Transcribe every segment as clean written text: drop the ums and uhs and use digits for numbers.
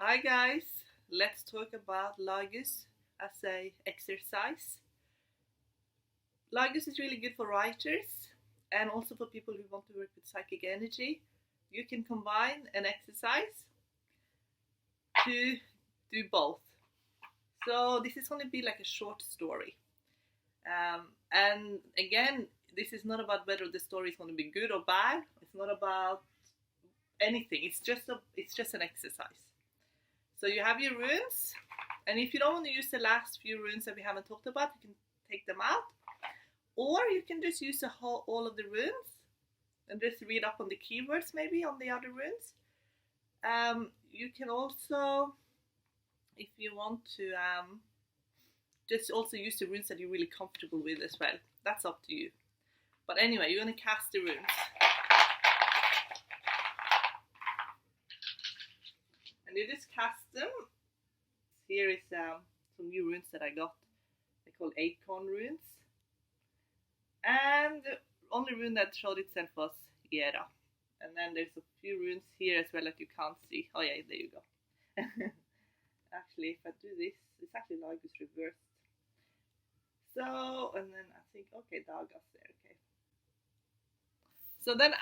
Hi guys, let's talk about Laguz as a exercise. Laguz is really good for writers and also for people who want to work with psychic energy. You can combine an exercise to do both. So this is going to be like a short story. And again, this is not about whether the story is going to be good or bad. It's not about anything. It's just an exercise. So you have your runes, and if you don't want to use the last few runes that we haven't talked about, you can take them out, or you can just use all of the runes and just read up on the keywords maybe on the other runes. You can also, if you want to, just also use the runes that you're really comfortable with as well. That's up to you. But anyway, you're going to cast the runes. And you just cast them. Here is some new runes that I got. They're called acorn runes. And the only rune that showed itself was Gera. And then there's a few runes here as well that you can't see. Oh yeah, there you go. Actually, if I do this, it's actually Laguz reversed. So, and then I think, okay, Daga's there, okay. So then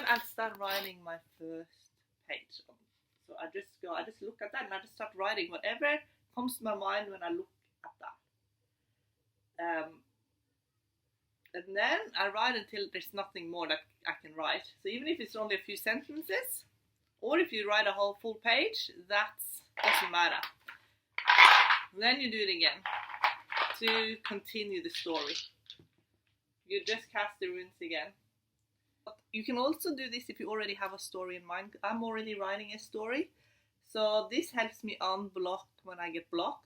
I'll start writing my first page. So I just look at that and I just start writing whatever comes to my mind when I look at that. And then I write until there's nothing more that I can write. So even if it's only a few sentences, or if you write a whole full page, that doesn't matter. Then you do it again to continue the story. You just cast the runes again. You can also do this if you already have a story in mind. I'm already writing a story, so this helps me unblock when I get blocked.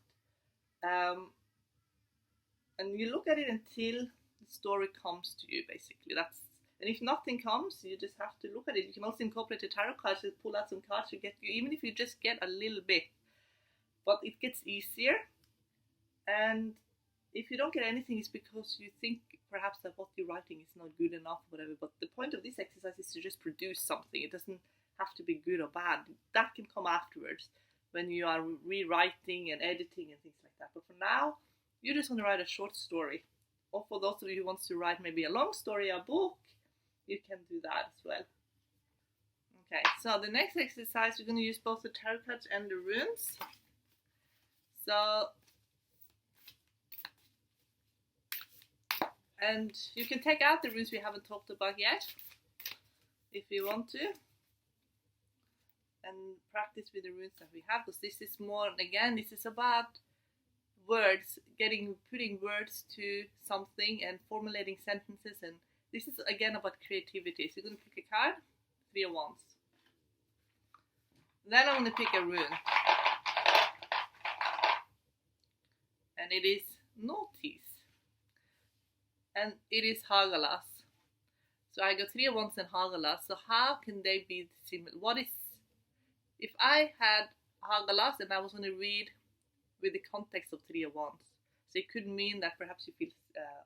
And you look at it until the story comes to you, basically. And if nothing comes, you just have to look at it. You can also incorporate the tarot cards, just pull out some cards to get you, even if you just get a little bit. But it gets easier. And if you don't get anything, it's because you think perhaps that what you're writing is not good enough, whatever. But the point of this exercise is to just produce something. It doesn't have to be good or bad. That can come afterwards when you are rewriting and editing and things like that. But for now, you just want to write a short story. Or for those of you who want to write maybe a long story, a book, you can do that as well. Okay, so the next exercise, we're going to use both the tarot cards and the runes. So, and you can take out the runes we haven't talked about yet, if you want to, and practice with the runes that we have, because this is more, again, this is about words, putting words to something and formulating sentences, and this is again about creativity. So you're going to pick a card, 3 of Wands. Then I'm going to pick a rune, and it is Notice. And it is Hagalas. So I got 3 of Wands and Hagalas. So how can they be similar? If I had Hagalas and I was going to read with the context of 3 of Wands. So it could mean that perhaps you feel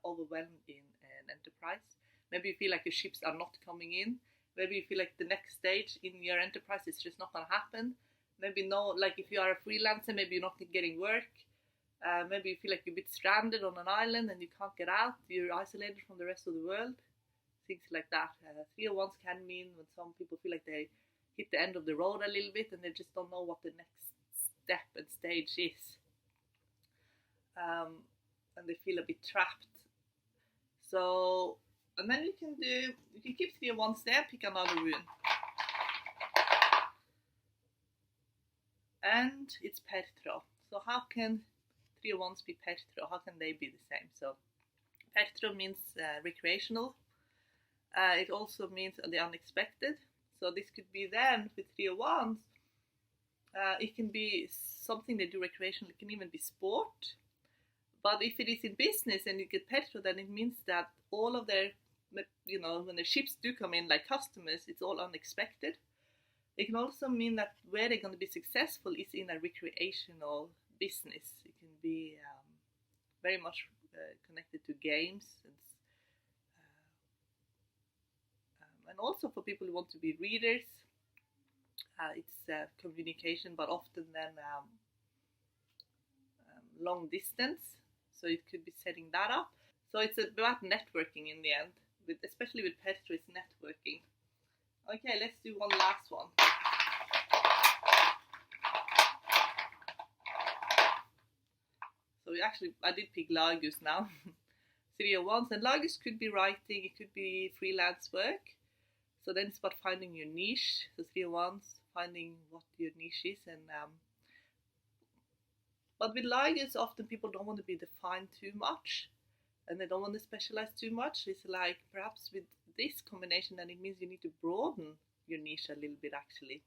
overwhelmed in an enterprise. Maybe you feel like your ships are not coming in. Maybe you feel like the next stage in your enterprise is just not going to happen. Maybe like if you are a freelancer, maybe you're not getting work. Maybe you feel like you're a bit stranded on an island and you can't get out. You're isolated from the rest of the world. Things like that. 3 of Wands can mean when some people feel like they hit the end of the road a little bit and they just don't know what the next step and stage is. And they feel a bit trapped. So, and then you can keep 3 of Wands there, pick another rune. And it's Pertro. So how can 3 of Wands be Pertro? How can they be the same? So Pertro means recreational. It also means the unexpected. So this could be then with 3 of Wands. It can be something they do recreational. It can even be sport. But if it is in business and you get Pertro, then it means that all of their, when the ships do come in like customers, it's all unexpected. It can also mean that where they're going to be successful is in a recreational business. It can be very much connected to games and also for people who want to be readers. it's communication, but often then long distance. So it could be setting that up. So it's about networking in the end, especially with pets, it's networking. Okay, let's do one last one. So I did pick Laguz now. 3 of Wands, and Laguz could be writing, it could be freelance work. So then it's about finding your niche. So 3 of Wands, finding what your niche is, and but with Laguz, often people don't want to be defined too much, and they don't want to specialize too much. It's like perhaps with this combination, then it means you need to broaden your niche a little bit actually.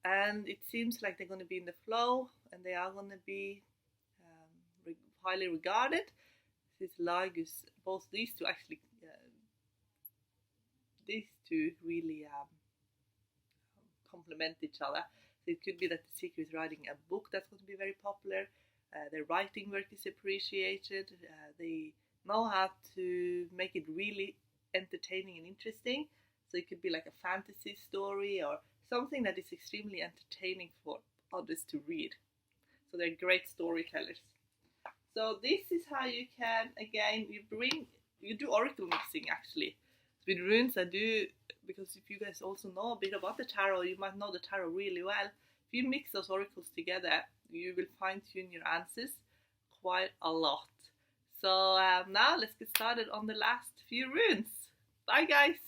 And it seems like they're going to be in the flow, and they are going to be highly regarded. This Laguz, both these two actually, these two really complement each other. So it could be that the seeker is writing a book that's going to be very popular. Their writing work is appreciated. They know how to make it really entertaining and interesting. So it could be like a fantasy story or something that is extremely entertaining for others to read. So they're great storytellers. So this is how you can, again, you do oracle mixing actually. With runes I do, because if you guys also know a bit about the tarot, you might know the tarot really well. If you mix those oracles together, you will fine tune your answers quite a lot. So now let's get started on the last few runes. Bye guys!